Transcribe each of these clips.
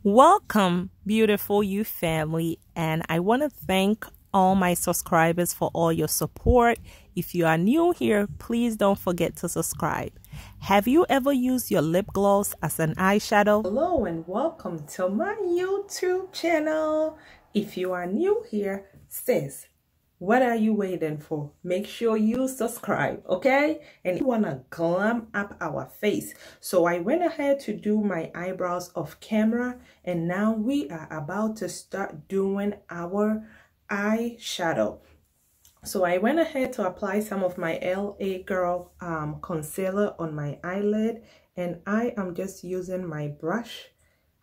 Welcome, beautiful you family, and I want to thank all my subscribers for all your support. If you are new here, please don't forget to subscribe. Have you ever used your lip gloss as an eyeshadow? Hello and welcome to my YouTube channel. If you are new here, sis, what are you waiting for? Make sure you subscribe, okay? And you want to glam up our face. So I went ahead to do my eyebrows off camera, and now we are about to start doing our eyeshadow. So I went ahead to apply some of my LA Girl concealer on my eyelid, and I am just using my brush.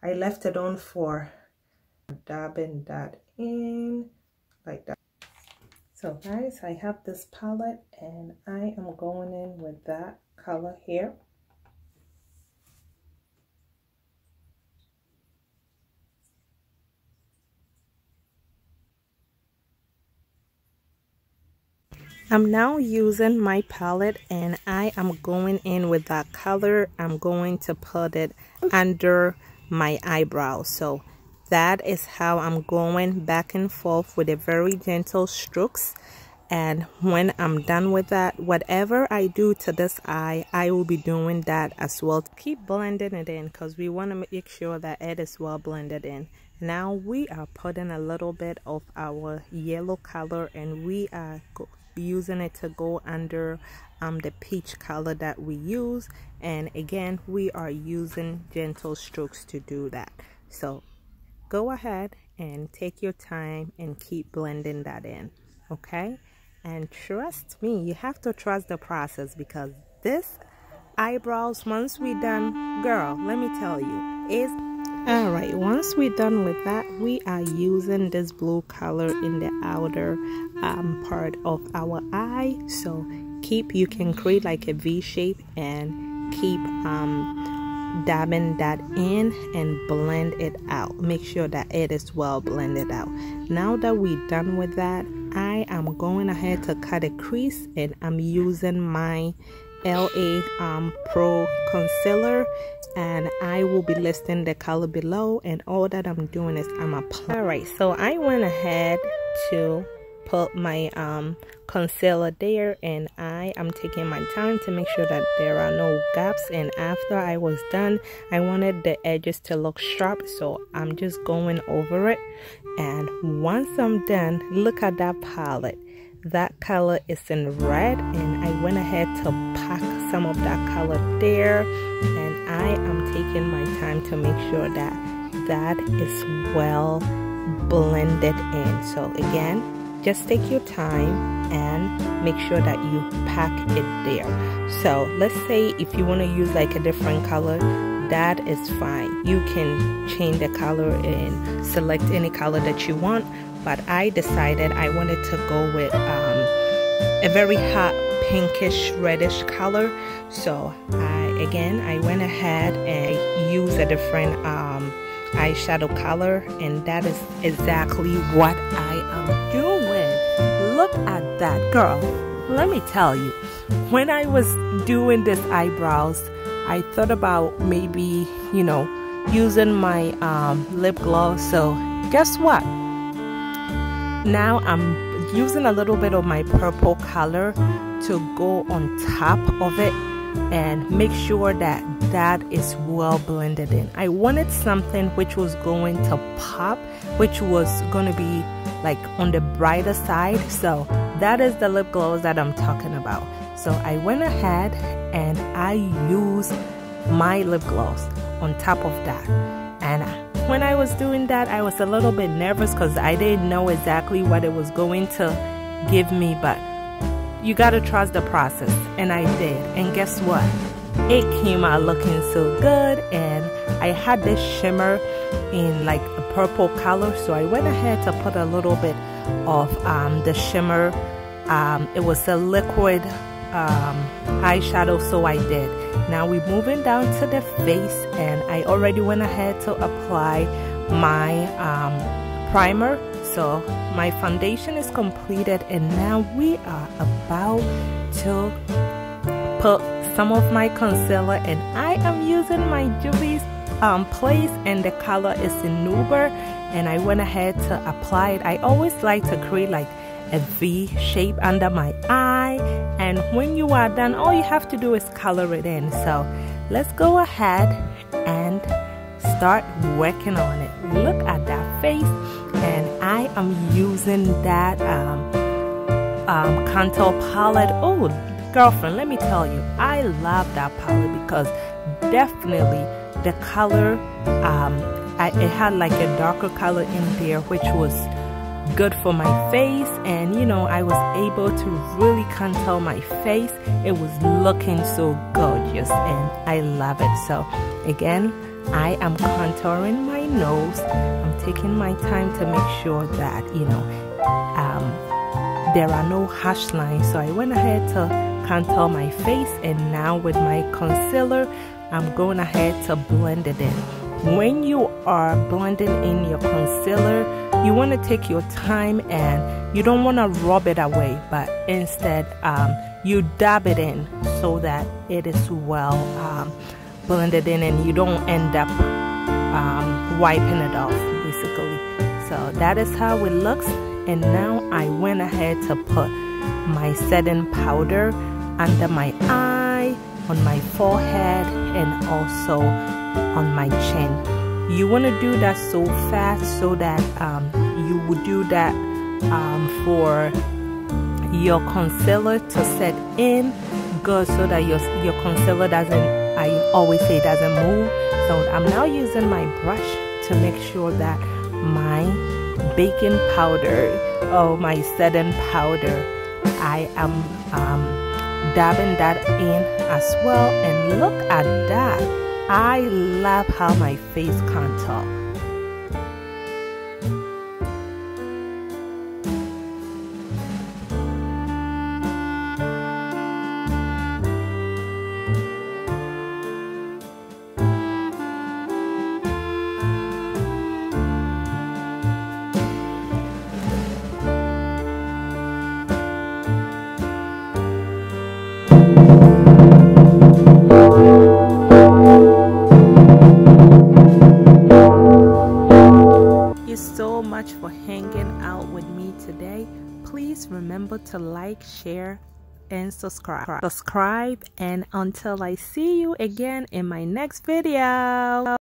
I left it on for dabbing that in like that. So guys, I have this palette and I am going in with that color here. I'm now using my palette and I am going in with that color. I'm going to put it under my eyebrows. So that is how I'm going back and forth with a very gentle strokes. And when I'm done with that, whatever I do to this eye, I will be doing that as well. Keep blending it in because we want to make sure that it is well blended in. Now we are putting a little bit of our yellow color and we are using it to go under the peach color that we use. And again, we are using gentle strokes to do that. So go ahead and take your time and keep blending that in, okay? And trust me, you have to trust the process because this eyebrows, once we're done, girl, let me tell you, is all right. Once we're done with that, we are using this blue color in the outer part of our eye. So you can create like a V shape and keep dabbing that in and blend it out. Make sure that it is well blended out. Now that we're done with that, I am going ahead to cut a crease and I'm using my LA Pro concealer, and I will be listing the color below, and all that I'm doing is I'm applying. Alright, so I went ahead to put my concealer there, and I am taking my time to make sure that there are no gaps. And after I was done, I wanted the edges to look sharp, so I'm just going over it. And once I'm done, look at that palette. That color is in red, and I went ahead to pack some of that color there, and I am taking my time to make sure that that is well blended in. So again, just take your time and make sure that you pack it there. So let's say if you want to use like a different color, that is fine. You can change the color and select any color that you want, but I decided I wanted to go with a very hot pinkish reddish color. So I went ahead and used a different eyeshadow color, and that is exactly what I am doing. Look at that, girl. Let me tell you, when I was doing this eyebrows, I thought about maybe, you know, using my lip gloss. So guess what? Now I'm using a little bit of my purple color to go on top of it and make sure that that is well blended in. I wanted something which was going to pop, which was going to be like on the brighter side. So that is the lip gloss that I'm talking about. So I went ahead and I used my lip gloss on top of that. And when I was doing that, I was a little bit nervous because I didn't know exactly what it was going to give me, but you gotta trust the process, and I did. And guess what? It came out looking so good, and I had this shimmer in like a purple color, so I went ahead to put a little bit of the shimmer. It was a liquid eyeshadow, so I did. Now we're moving down to the face, and I already went ahead to apply my primer. So my foundation is completed, and now we are about to put some of my concealer, and I am using my Juvia's place, and the color is in Nubia, and I went ahead to apply it. I always like to create like a V shape under my eye, and when you are done, all you have to do is color it in. So let's go ahead and start working on it. Look at that face, and I am using that contour palette. Oh, girlfriend, let me tell you, I love that palette because definitely the color, it had like a darker color in there, which was good for my face, and you know, I was able to really contour my face. It was looking so gorgeous, and I love it. So again, I am contouring my nose. I'm taking my time to make sure that, you know, there are no harsh lines. So I went ahead to contour my face, and now with my concealer, I'm going ahead to blend it in. When you are blending in your concealer, you want to take your time, and you don't want to rub it away, but instead you dab it in so that it is well blended in, and you don't end up wiping it off basically. So that is how it looks. And now I went ahead to put my setting powder under my eye, on my forehead, and also on my chin. You want to do that so fast so that you would do that for your concealer to set in good, so that your concealer doesn't, I always say, doesn't move. So I'm now using my brush to make sure that my baking powder, or my setting powder, I am dabbing that in as well. And look at that, I love how my face contour. For hanging out with me today. Please remember to like, share, and subscribe. And until I see you again in my next video.